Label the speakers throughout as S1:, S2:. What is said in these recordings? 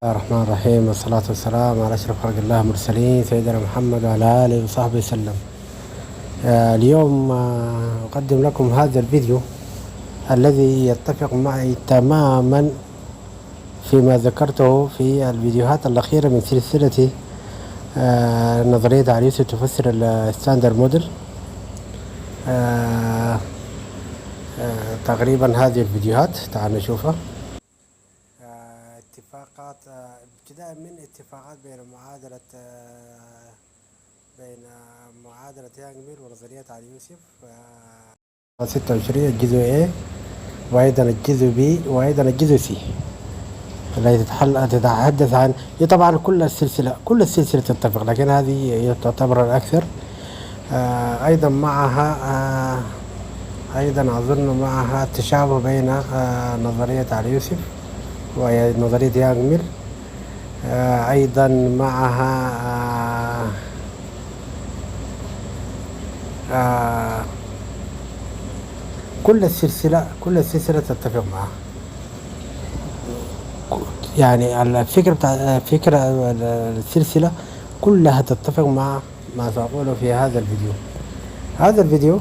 S1: الله الرحمن الرحيم، والصلاة والسلام على أشرف خلق الله المرسلين سيدنا محمد وعلى آله وصحبه وسلم. اليوم أقدم لكم هذا الفيديو الذي يتفق معي تماما فيما ذكرته في الفيديوهات الأخيرة من سلسلة نظرية على يوسف تفسر الستاندر موديل. تقريبا هذه الفيديوهات تعالوا نشوفها. اتفاقات، ابتداء من اتفاقات بين معادلة يانجمير ونظرية علي يوسف 26 الجزء A، وأيضا الجزء B، وأيضا الجزء C التي تتحدث عن طبعا كل السلسلة تتفق، لكن هذه تعتبر الأكثر. أيضا معها أيضا أظن معها تشابه بين نظرية علي يوسف وهي نظرية يانجمير. أيضا معها كل السلسلة تتفق معها. يعني فكرة السلسلة كلها تتفق مع ما سأقوله في هذا الفيديو. هذا الفيديو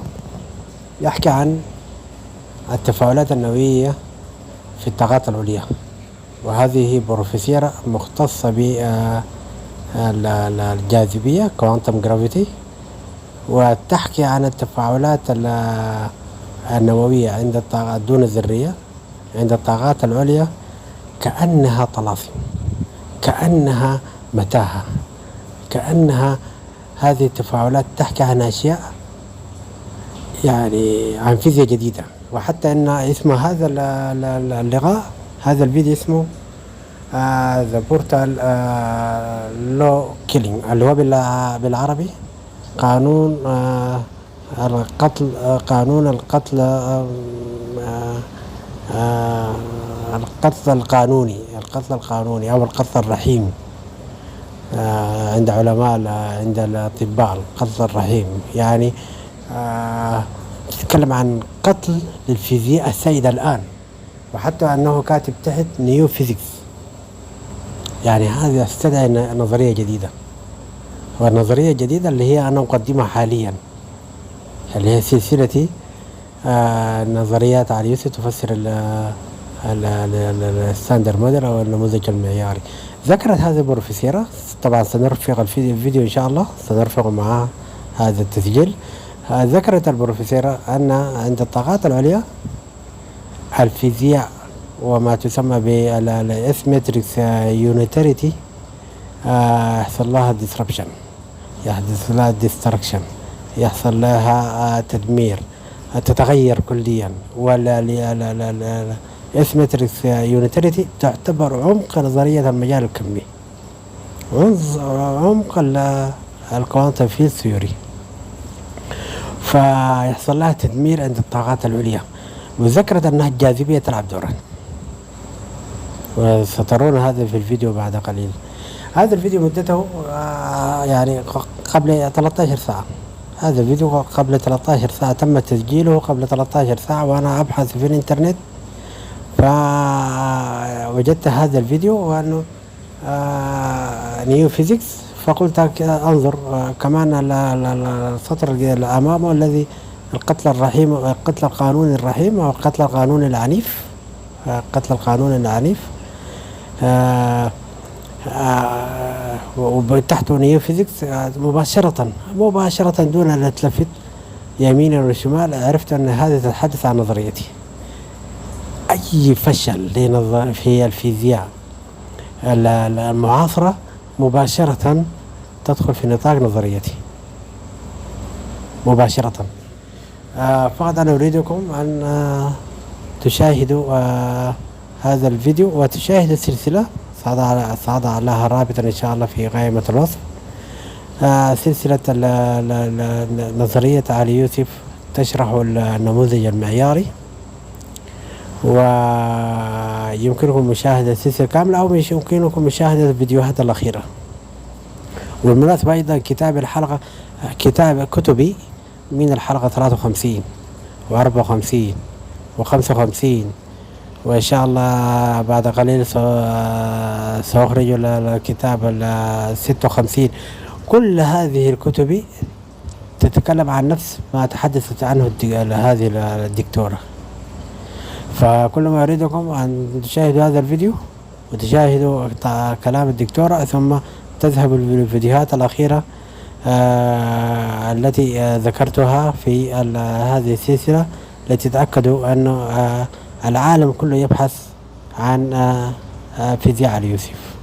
S1: يحكي عن التفاعلات النووية في الطاقات العليا، وهذه بروفيسورة مختصة بالجاذبية كوانتم جرافيتي، وتحكي عن التفاعلات النووية عند الطاقات دون الذرية عند الطاقات العليا كأنها طلاسم، كأنها متاهة، كأنها هذه التفاعلات تحكي عن أشياء، يعني عن فيزياء جديدة. وحتى أن اسم هذا اللقاء، هذا الفيديو اسمه ذا بورتال لو كيلينج، اللي هو بالعربي قانون القتل، القتل القانوني أو القتل الرحيم عند عند الأطباء. القتل الرحيم يعني تتكلم عن قتل للفيزياء السائدة الآن، وحتى أنه كاتب تحت نيو فيزيكس، يعني هذا استدعي نظرية جديدة. والنظرية الجديدة اللي هي أنا أقدمها حاليا، اللي هي سلسلة نظريات على يوسف تفسر الستاندر موديل أو النموذج المعياري. ذكرت هذه البروفيسورة، طبعا سنرفق الفيديو إن شاء الله، سنرفق معها هذا التسجيل. ذكرت البروفيسورة أن عند الطاقات العليا الفيزياء وما تسمى بالاسيمتريك يونيتاريتي يحصل لها disruption، يحدث لها destruction، يحصل لها تدمير، تتغير كليا. والاسيمتريك يونيتاريتي تعتبر عمق نظرية المجال الكمي، عمق الكوانتم فيلد ثيوري، فيحصل لها تدمير عند الطاقات العليا. وذكرت أنها الجاذبية تلعب دورا، وسترون هذا في الفيديو بعد قليل. هذا الفيديو مدته يعني قبل 13 ساعة. هذا الفيديو قبل 13 ساعة تم تسجيله، قبل 13 ساعة وأنا أبحث في الإنترنت فوجدت هذا الفيديو وأنه نيو فيزيكس، فقلت أنظر كمان السطر الأمامه الذي القتل الرحيم، القتل القانوني الرحيم أو القتل القانوني العنيف، القتل القانوني العنيف. وتحته نيو فيزيكس. مباشرة دون أن أتلفت يمينا وشمال عرفت أن هذه تتحدث عن نظريتي. أي فشل في الفيزياء المعاصرة مباشرة تدخل في نطاق نظريتي مباشرة. فقط أنا أريدكم أن تشاهدوا هذا الفيديو وتشاهدوا السلسلة، سأضع لها رابطا إن شاء الله في قائمة الوصف. سلسلة نظرية علي يوسف تشرح النموذج المعياري، ويمكنكم مشاهدة السلسلة كاملة أو يمكنكم مشاهدة الفيديوهات الأخيرة. والمناسبة أيضا كتبي من الحلقة 53 و54 و55 وإن شاء الله بعد قليل سأخرج الكتاب 56. كل هذه الكتب تتكلم عن نفس ما تحدثت عنه هذه الدكتورة. فكل ما أريدكم أن تشاهدوا هذا الفيديو وتشاهدوا كلام الدكتورة، ثم تذهبوا للفيديوهات الأخيرة التي ذكرتها في هذه السلسلة، لتتأكدوا أن العالم كله يبحث عن فيزياء يوسف،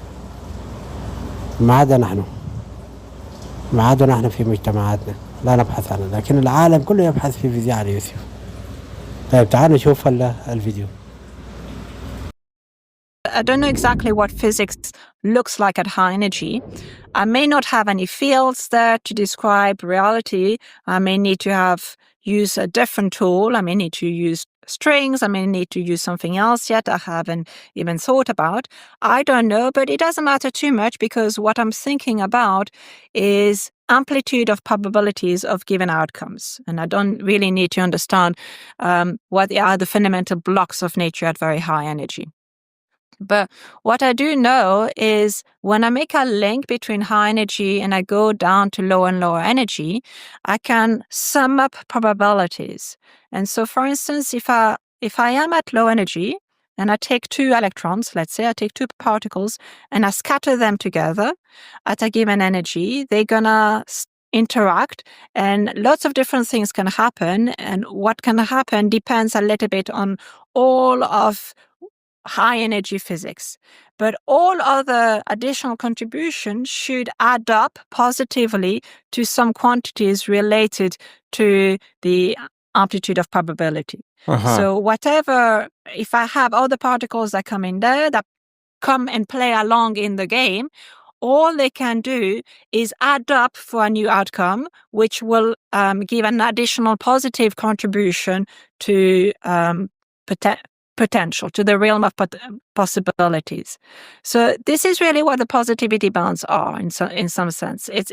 S1: ما عدا نحن في مجتمعاتنا لا نبحث عنه، لكن العالم كله يبحث في فيزياء يوسف. طيب تعالوا نشوف الفيديو.
S2: I don't know exactly what physics looks like at high energy. I may not have any fields there to describe reality. I may need to use a different tool. I may need to use strings. I may need to use something else yet I haven't even thought about. I don't know, but it doesn't matter too much, because what I'm thinking about is amplitude of probabilities of given outcomes. And I don't really need to understand what are the fundamental blocks of nature at very high energy. But what I do know is when I make a link between high energy and I go down to lower and lower energy, I can sum up probabilities. And so, for instance, if I am at low energy and I take 2 electrons, let's say I take 2 particles and I scatter them together at a given energy, they're gonna interact and lots of different things can happen. And what can happen depends a little bit on all of high energy physics. But all other additional contributions should add up positively to some quantities related to the amplitude of probability. So whatever, if I have all the particles that come in there that come and play along in the game, all they can do is add up for a new outcome, which will give an additional positive contribution to potential, to the realm of possibilities. So this is really what the positivity bounds are in some sense. It's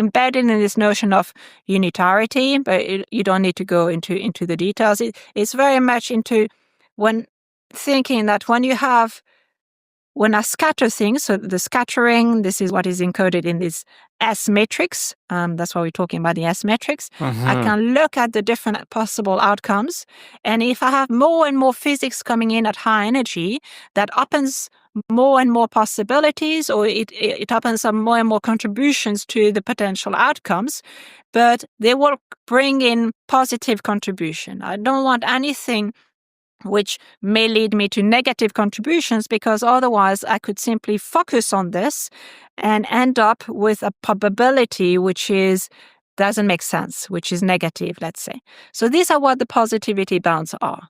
S2: embedded in this notion of unitarity, but you don't need to go into the details. It's very much into when thinking that when I scatter things, so the scattering, this is what is encoded in this S matrix. That's why we're talking about the S matrix. I can look at the different possible outcomes. And if I have more and more physics coming in at high energy, that opens more and more possibilities, or it opens up more and more contributions to the potential outcomes, but they will bring in positive contribution. I don't want anything which may lead me to negative contributions, because otherwise I could simply focus on this and end up with a probability which doesn't make sense, which is negative, let's say. So these are what the positivity bounds are.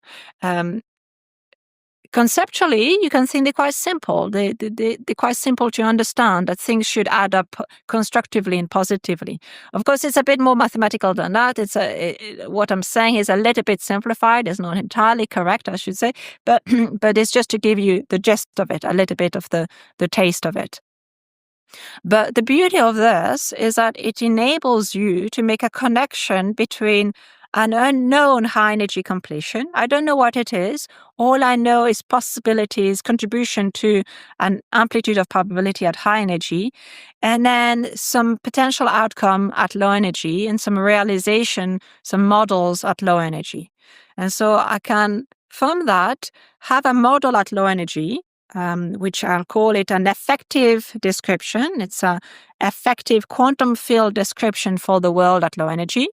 S2: Conceptually, you can think they're quite simple. They're quite simple to understand, that things should add up constructively and positively. Of course, it's a bit more mathematical than that. What I'm saying is a little bit simplified. It's not entirely correct, I should say, but it's just to give you the gist of it, a little bit of the taste of it. But the beauty of this is that it enables you to make a connection between an unknown high energy completion. I don't know what it is. All I know is possibilities, contribution to an amplitude of probability at high energy, and then some potential outcome at low energy, and some realization, some models at low energy. And so I can, from that, have a model at low energy, which I'll call it an effective description. It's an effective quantum field description for the world at low energy.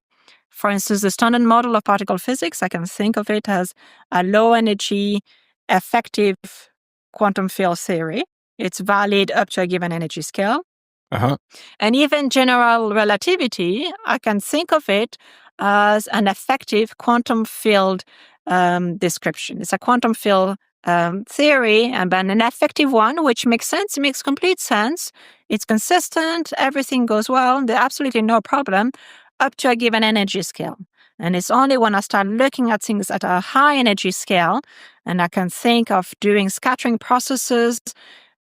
S2: For instance, the standard model of particle physics, I can think of it as a low energy effective quantum field theory. It's valid up to a given energy scale. And even general relativity, I can think of it as an effective quantum field description. It's a quantum field theory, but an effective one, which makes sense. It makes complete sense. It's consistent. Everything goes well. There's absolutely no problem up to a given energy scale. And it's only when I start looking at things at a high energy scale, and I can think of doing scattering processes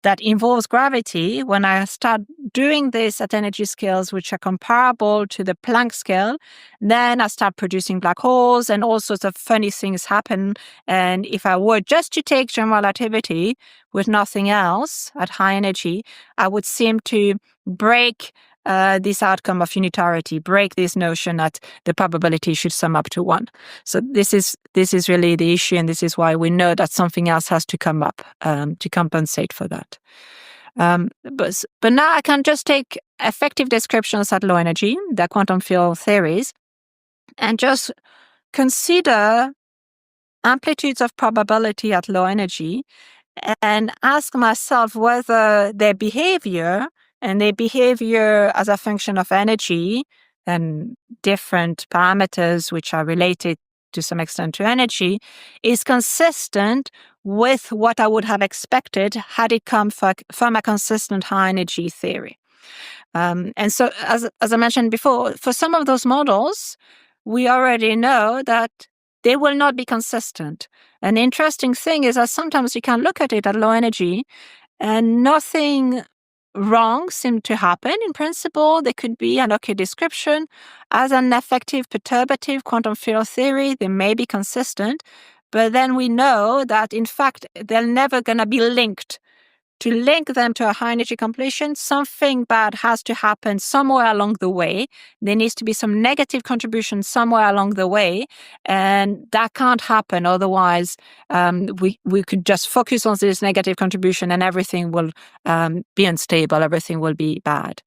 S2: that involves gravity, when I start doing this at energy scales which are comparable to the Planck scale, then I start producing black holes and all sorts of funny things happen. And if I were just to take general relativity with nothing else at high energy, I would seem to break this outcome of unitarity, break this notion that the probability should sum up to 1. So this is really the issue, and this is why we know that something else has to come up to compensate for that. But now I can just take effective descriptions at low energy, the quantum field theories, and just consider amplitudes of probability at low energy and ask myself whether their behavior as a function of energy and different parameters which are related to some extent to energy is consistent with what I would have expected had it come from a consistent high energy theory. And so, as I mentioned before, for some of those models, we already know that they will not be consistent. An interesting thing is that sometimes you can look at it at low energy and nothing wrong seemed to happen. In principle, there could be an okay description. As an effective perturbative quantum field theory, they may be consistent, but then we know that in fact, they're never going to be linked. To link them to a high energy completion, something bad has to happen somewhere along the way. There needs to be some negative contribution somewhere along the way, and that can't happen. Otherwise, we could just focus on this negative contribution and everything will be unstable, everything will be bad.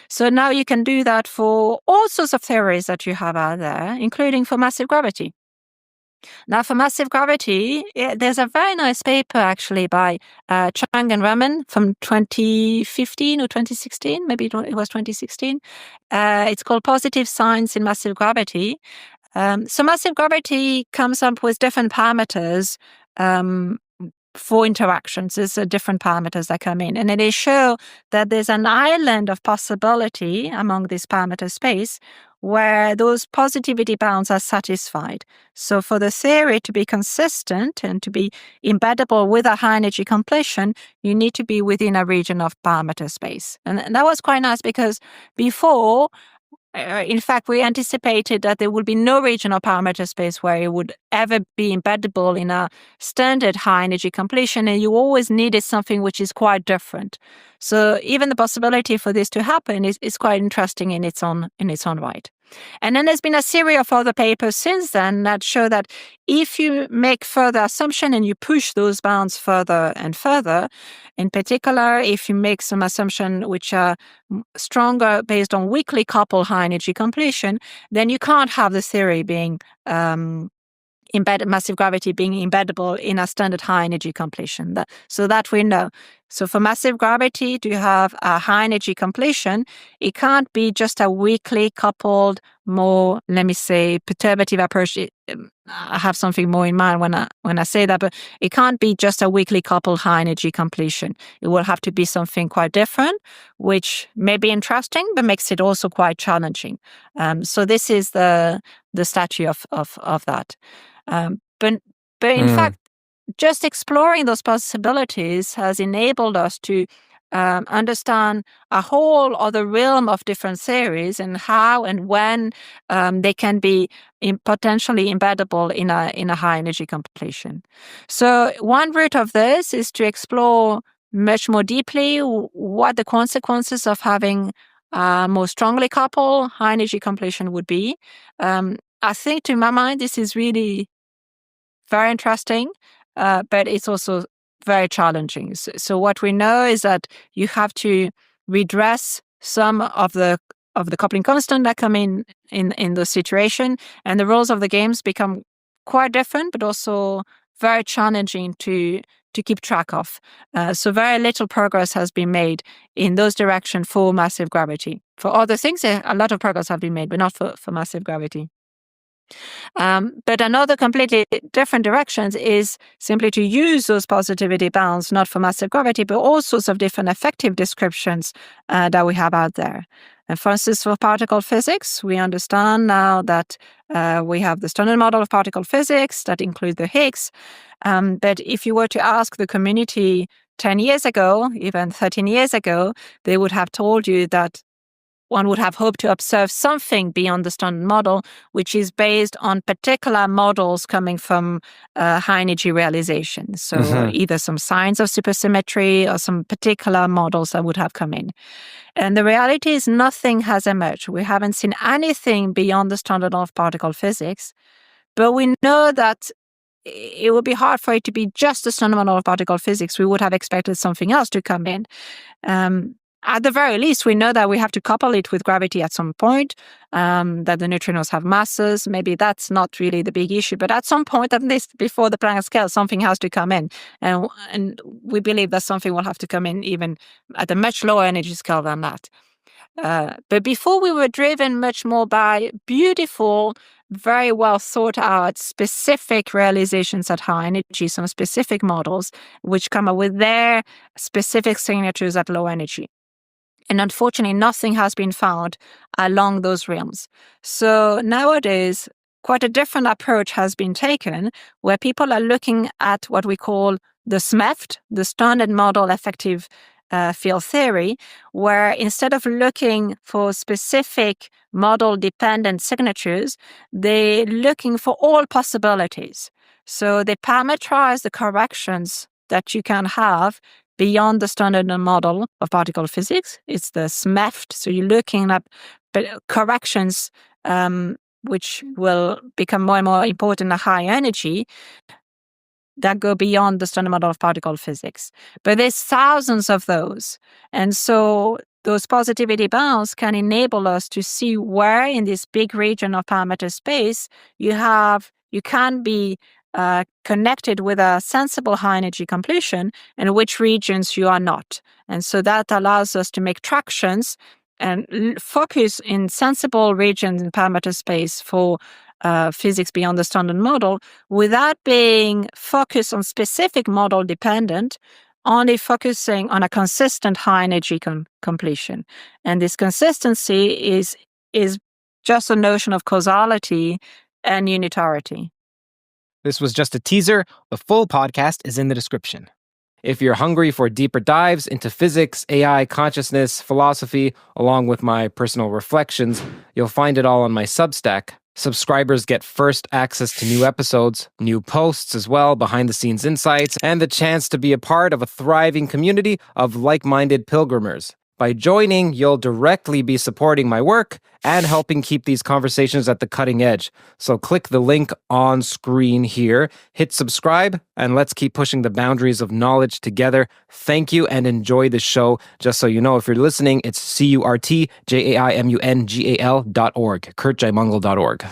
S2: So now you can do that for all sorts of theories that you have out there, including for massive gravity. Now, for massive gravity, there's a very nice paper actually by Chang and Raman from 2015 or 2016, maybe it was 2016. It's called Positive Signs in Massive Gravity. So massive gravity comes up with different parameters for interactions. There's different parameters that come in. And they show that there's an island of possibility among this parameter space where those positivity bounds are satisfied. So for the theory to be consistent and to be embeddable with a high energy completion, you need to be within a region of parameter space. And that was quite nice because before, in fact, we anticipated that there would be no regional parameter space where it would ever be embeddable in a standard high energy completion, and you always needed something which is quite different. So even the possibility for this to happen is quite interesting in its own right. And then there's been a series of other papers since then that show that if you make further assumption and you push those bounds further and further, in particular, if you make some assumption which are stronger based on weakly coupled high energy completion, then you can't have the theory being massive gravity being embeddable in a standard high energy completion. So that we know. So for massive gravity to have a high energy completion, it can't be just a weakly coupled, more, let me say, perturbative approach. I have something more in mind when I say that, but it can't be just a weakly coupled high energy completion. It will have to be something quite different, which may be interesting, but makes it also quite challenging. So this is the statue of that. But in fact, just exploring those possibilities has enabled us to understand a whole other realm of different theories and how and when they can be potentially embeddable in a high energy completion. So one route of this is to explore much more deeply what the consequences of having more strongly coupled high energy completion would be. I think to my mind, this is really very interesting, but it's also very challenging. So what we know is that you have to redress some of the coupling constant that come in the situation, and the rules of the games become quite different, but also very challenging to keep track of. So very little progress has been made in those directions for massive gravity. For other things, a lot of progress have been made, but not for massive gravity. But another completely different directions is simply to use those positivity bounds, not for massive gravity, but all sorts of different effective descriptions that we have out there. And for instance, for particle physics, we understand now that we have the standard model of particle physics that includes the Higgs. But if you were to ask the community 10 years ago, even 13 years ago, they would have told you that one would have hoped to observe something beyond the standard model, which is based on particular models coming from high energy realization. So either some signs of supersymmetry or some particular models that would have come in. And the reality is nothing has emerged. We haven't seen anything beyond the standard law of particle physics, but we know that it would be hard for it to be just the standard model of particle physics. We would have expected something else to come in. At the very least, we know that we have to couple it with gravity at some point, that the neutrinos have masses. Maybe that's not really the big issue, but at some point, at least before the Planck scale, something has to come in. And we believe that something will have to come in even at a much lower energy scale than that. But before, we were driven much more by beautiful, very well thought out specific realizations at high energy, some specific models which come up with their specific signatures at low energy. And unfortunately, nothing has been found along those realms. So nowadays, quite a different approach has been taken, where people are looking at what we call the SMEFT, the standard model effective field theory, where instead of looking for specific model-dependent signatures, they're looking for all possibilities. So they parameterize the corrections that you can have beyond the standard model of particle physics. It's the SMEFT. So you're looking at corrections which will become more and more important at high energy that go beyond the standard model of particle physics. But there's thousands of those. And so those positivity bounds can enable us to see where in this big region of parameter space you can be connected with a sensible high energy completion and which regions you are not. And so that allows us to make tractions and focus in sensible regions in parameter space for physics beyond the standard model without being focused on specific model dependent, only focusing on a consistent high energy completion. And this consistency is just a notion of causality and unitarity.
S3: This was just a teaser. The full podcast is in the description. If you're hungry for deeper dives into physics, AI, consciousness, philosophy, along with my personal reflections, you'll find it all on my Substack. Subscribers get first access to new episodes, new posts as well, behind-the-scenes insights, and the chance to be a part of a thriving community of like-minded pilgrimers. By joining, you'll directly be supporting my work and helping keep these conversations at the cutting edge. So click the link on screen here, hit subscribe, and let's keep pushing the boundaries of knowledge together. Thank you and enjoy the show. Just so you know, if you're listening, it's CURTJAIMUNGAL.org, kurtjaimungal.org.